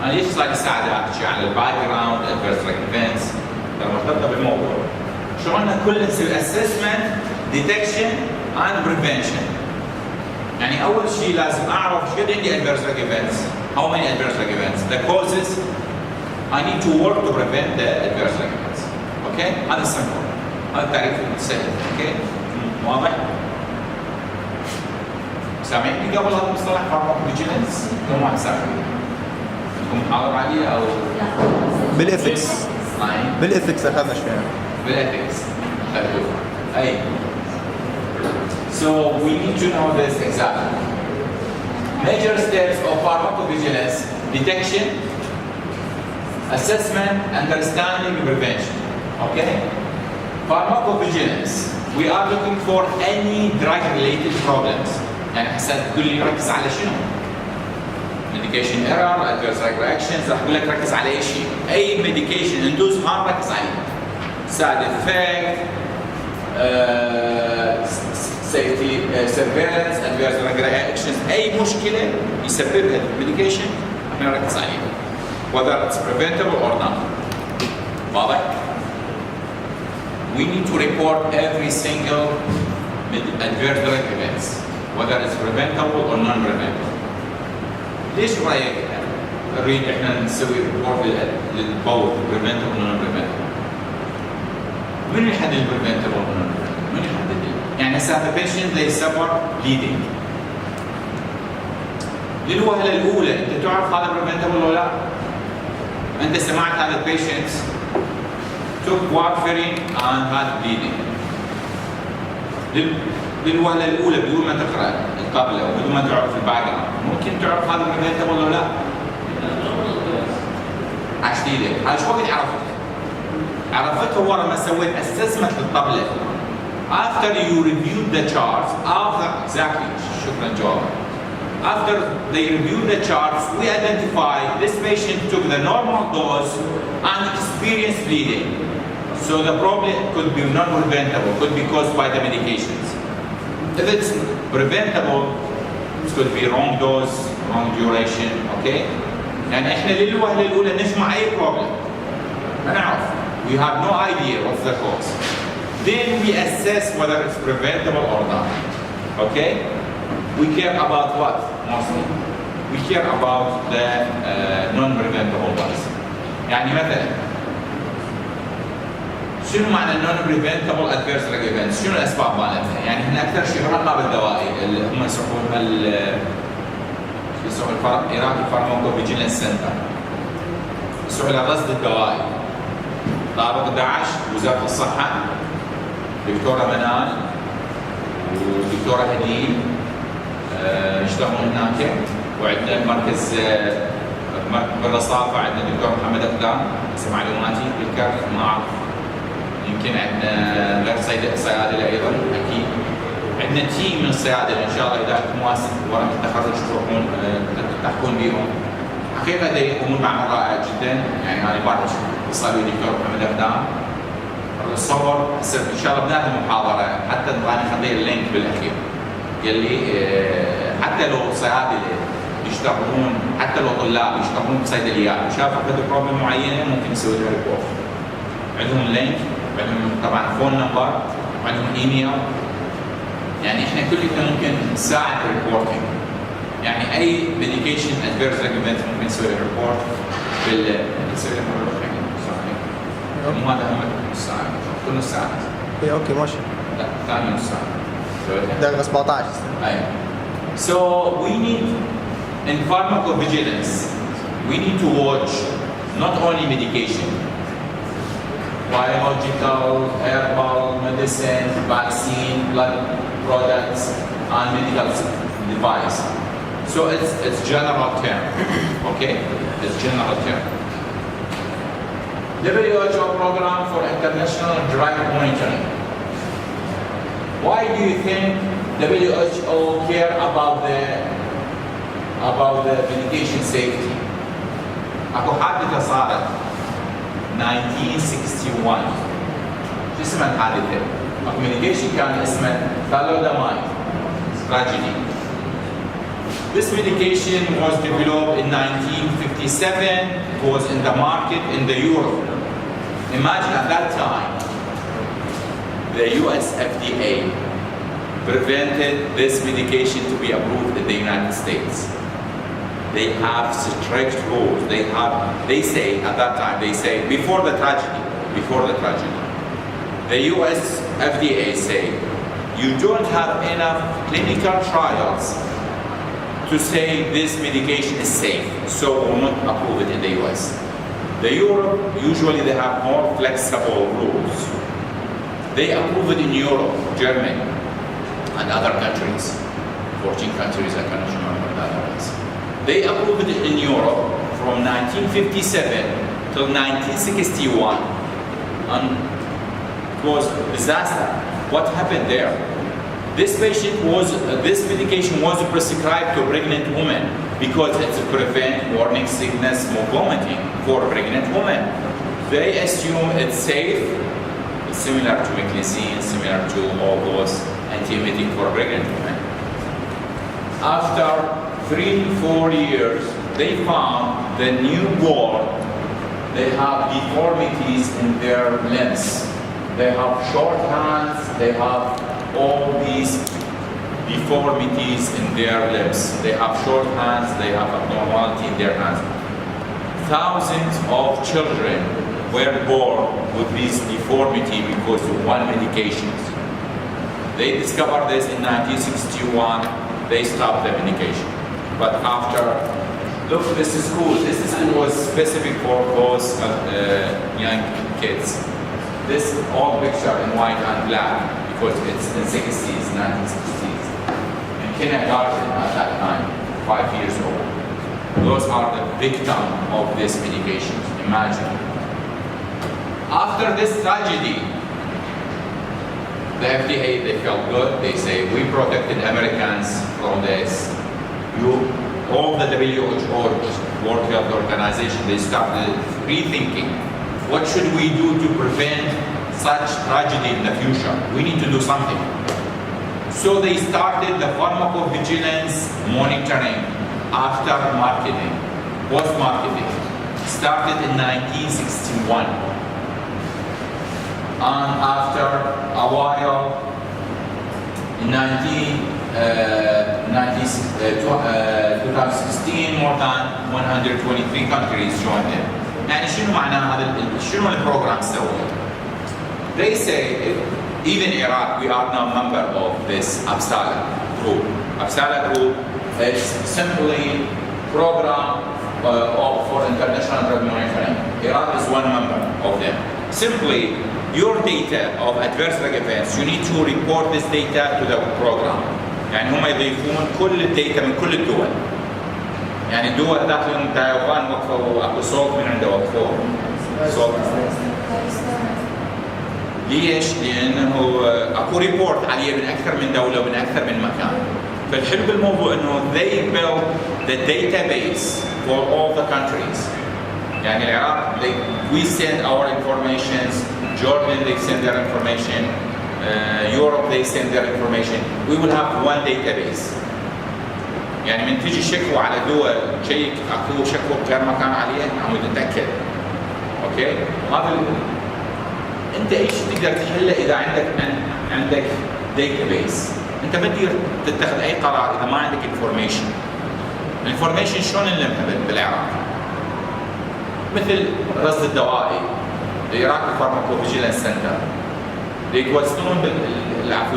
أنا ليش صار يساعدك شيء على الباك جراوند adverse drug events مرتبطة بالموضوع. شغلنا كل نسوي assessment, detection and prevention. يعني أول شيء لازم أعرف شو عندي adverse drug events. How many adverse drug events? The causes. I need to work to prevent the adverse drug events. Okay? هذا simple. هذا التعريف سهل. اوكي؟ واضح؟ سامعين قبل هذا المصطلح فارماكوفيجيلانس؟ كم واحد سامع؟ عندكم محاضرة عليه او؟ بالإثكس. بالإثكس أخذنا شوية. بالإثكس. حلو. أي. So we need to know this exactly. Major steps of pharmacovigilance: detection, assessment, understanding, prevention. Okay? Pharmacovigilance, we are looking for any drug-related problems. يعني حسن تقول لي ركز على شنو؟ ميديكيشن ايرور، ادفيرس رياكشنز، راح اقول لك ركز على اي شيء، اي ميديكيشن اندوز هارم ركز عليه. سايد افكت، سيفتي سيرفيلنس، ادفيرس رياكشنز، اي مشكله يسببها الميديكيشن احنا نركز عليها. whether it's preventable or not. واضح؟ We need to report every single adverse drug events, whether it's preventable or non-preventable. ليش رايك نريد احنا نسوي ريبورت للبوث preventable و non-preventable؟ من يحدد preventable و non-preventable؟ من يحدد؟ يعني هسه the patient they suffer bleeding. للوهلة الأولى أنت تعرف هذا preventable ولا لا؟ أنت سمعت هذا البيشنت took warfarin and had bleeding. للوهلة الأولى بدون ما تقرأ القبلة وبدون ما تعرف الباك ممكن تعرف هذا preventable ولا لا؟ عشت لك، هذا شو وقت عرفته؟ عرفته ورا ما سويت assessment للطبلة. After you reviewed the charts, exactly شكرا جواب. After they reviewed the charts, we identified this patient took the normal dose and experienced bleeding. So the problem could be non-preventable, could be caused by the medications. If it's preventable, it could be wrong dose, wrong duration, okay? يعني احنا للوهلة الأولى نسمع أي problem. ما نعرف. We have no idea what's the cause. Then we assess whether it's preventable or not. Okay? We care about what mostly? We care about the non-preventable ones. يعني مثلا شنو معنى non-preventable adverse drug events؟ شنو الأسباب مالتها؟ يعني احنا أكثر شيء الرقابة الدوائي اللي هم يسمونها العراقي pharmacovigilance center. يسمونها الرصد الدوائي. طابق 11 وزارة الصحة، دكتورة منال ودكتورة هديل يشتغلون هناك، وعندنا مركز بالرصافة عندنا الدكتور محمد أقدام حسب معلوماتي بالكر ما أعرف، يمكن عندنا غير صيادلة أيضا أكيد، عندنا تيم من الصيادلة إن شاء الله إذا أنتم مواسم ورقة التخرج تروحون تحكون بهم. حقيقة يقومون بعمل رائع جدا، يعني أنا بعرف اتصال بي الدكتور محمد أقدام. الصور ان شاء الله بنهاية المحاضرة حتى نبغى نخلي اللينك بالاخير. قال لي حتى لو صيادلة يشتغلون، حتى لو طلاب يشتغلون بصيدليات وشافوا عنده بروبلم معينة ممكن يسوي لها ريبورت. عندهم لينك، عندهم طبعا فون نمبر، وعندهم ايميل. يعني احنا كلنا ممكن نساعد ريبورتنج. يعني اي ميديكيشن ادفيرس ريكومند ممكن نسوي ريبورت نسوي له ريبورت. مو هذا هم نص ساعة، كل نص ساعة. اي اوكي ماشي. لا ثاني نص ساعة. دقيقة 17. أيوة. So we need in pharmacovigilance we need to watch not only medication, biological, herbal, medicine, vaccine, blood products, and medical device. So it's general term, okay? It's general term. WHO program for international drug monitoring. Why do you think WHO care about the medication safety? أكو حادثة صارت 1961. شو اسمها الحادثة؟ أكو medication كان اسمه thalidomide tragedy. This medication was developed in 1957. It was in the market in the Europe. Imagine at that time, the US FDA prevented this medication to be approved in the United States. They have strict rules. They say at that time, before the tragedy, the US FDA say, you don't have enough clinical trials to say this medication is safe, so we will not approve it in the US. The Europe, usually they have more flexible rules. They approve it in Europe, Germany, and other countries. 14 countries, I cannot remember the other ones. They approved it in Europe from 1957 till 1961. And it was a disaster. What happened there? This medication was prescribed to pregnant women because it's to prevent morning sickness, vomiting for pregnant women. They assume it's safe, it's similar to meclizine, similar to all those antiemetic for pregnant women. After 3-4 years, they found the newborn, they have deformities in their limbs. They have short hands, they have all these deformities in their limbs. They have short hands, they have abnormality in their hands. Thousands of children were born with this deformity because of one medication. They discovered this in 1961, they stopped the medication. But after, look, this is cool. This is was specific for those young kids. This all picture in white and black because it's in 60s, 1960s. In kindergarten at that time, 5 years old. Those are the victims of this medication. Imagine. After this tragedy, the FDA, they felt good. They say, we protected Americans from this. All the WHO, World Health Organization, they started rethinking. What should we do to prevent such tragedy in the future? We need to do something. So they started the pharmacovigilance monitoring after marketing, post-marketing. Started in 1961. And after a while, in 2016, more than 123 countries joined in. يعني شنو معنى هذا شنو البروجرام سوى؟ They say even Iraq, we are now member of this ABSALA group. ABSALA group is simply program for international drug monitoring. Iraq is one member of them. Simply, your data of adverse drug events, you need to report this data to the program. يعني هم يضيفون كل الداتا من كل الدول. يعني الدول داخل تايوان وقفوا اكو صوت من عنده وقفوه. صوت. ليش؟ لانه اكو ريبورت عليه من اكثر من دوله ومن اكثر من مكان. فالحلو بالموضوع انه they build the database for all the countries. يعني العراق we send our informations, Jordan they send their information, Europe they send their information. We will have one database. يعني من تيجي شكوى على دول شيء اكو شكوى بغير مكان عليه عم نتاكد. اوكي؟ وهذا انت ايش تقدر تحله اذا عندك database. انت ما تقدر تتخذ اي قرار اذا ما عندك انفورميشن. الانفورميشن شلون نلمها بالعراق؟ مثل رصد الدوائي. العراق فارماكوفيجيلانس سنتر.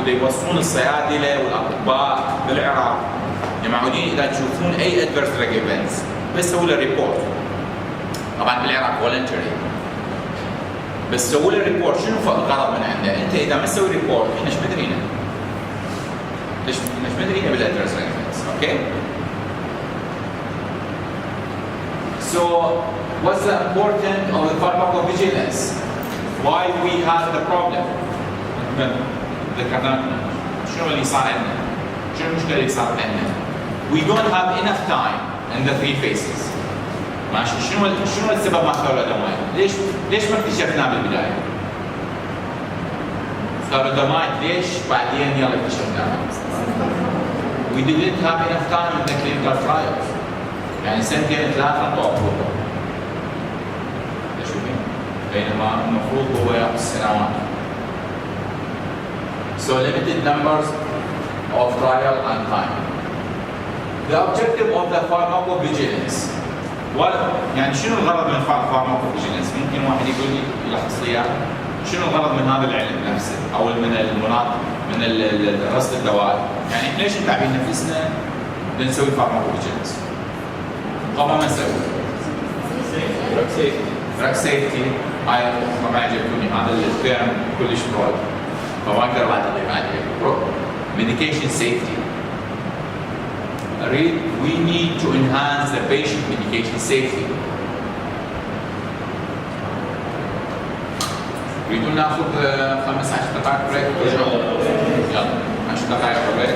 يوصلون الصيادله والاطباء بالعراق معودين اذا تشوفون اي ادفيرس دراج ايفنتس بس سووا له ريبورت. طبعا بالعراق فولنتري. بس سووا له ريبورت. شنو الغرض من عنده؟ انت اذا ما تسوي ريبورت احنا ايش مدرينا؟ ليش مدرينا بالادفيرس دراج ايفنتس؟ اوكي؟ So, what's the importance of the pharmacovigilance? Why we have the problem? ذكرنا شنو اللي صار عندنا؟ شنو المشكلة اللي صارت عندنا؟ We don't have enough time in the 3 phases. ماشي شنو السبب ما ثالودامايد؟ ليش ما اكتشفناه بالبداية؟ ثالودامايد ليش بعدين يلا اكتشفناه؟ We didn't have enough time in the clinical trials. يعني 2-3 توقفوا. بينما المفروض هو ياخذ سنوات. So limited numbers of trial and time. The objective of the pharmacovigilance. يعني شنو الغرض من pharmacovigilance؟ ممكن واحد يقول لي يلخص لي اياه شنو الغرض من هذا العلم نفسه او من رصد الدوائي؟ يعني ليش نتعبين نفسنا لنسوي pharmacovigilance؟ طبعا ما نسوي. drug safety هاي طبعا عجبتوني هذا الترم كلش برود فما اقدر بعد اضيف عليه. medication safety. We need to enhance the patient medication safety. نريد ناخذ 15 دقائق بريك. يلا 10 دقائق بريك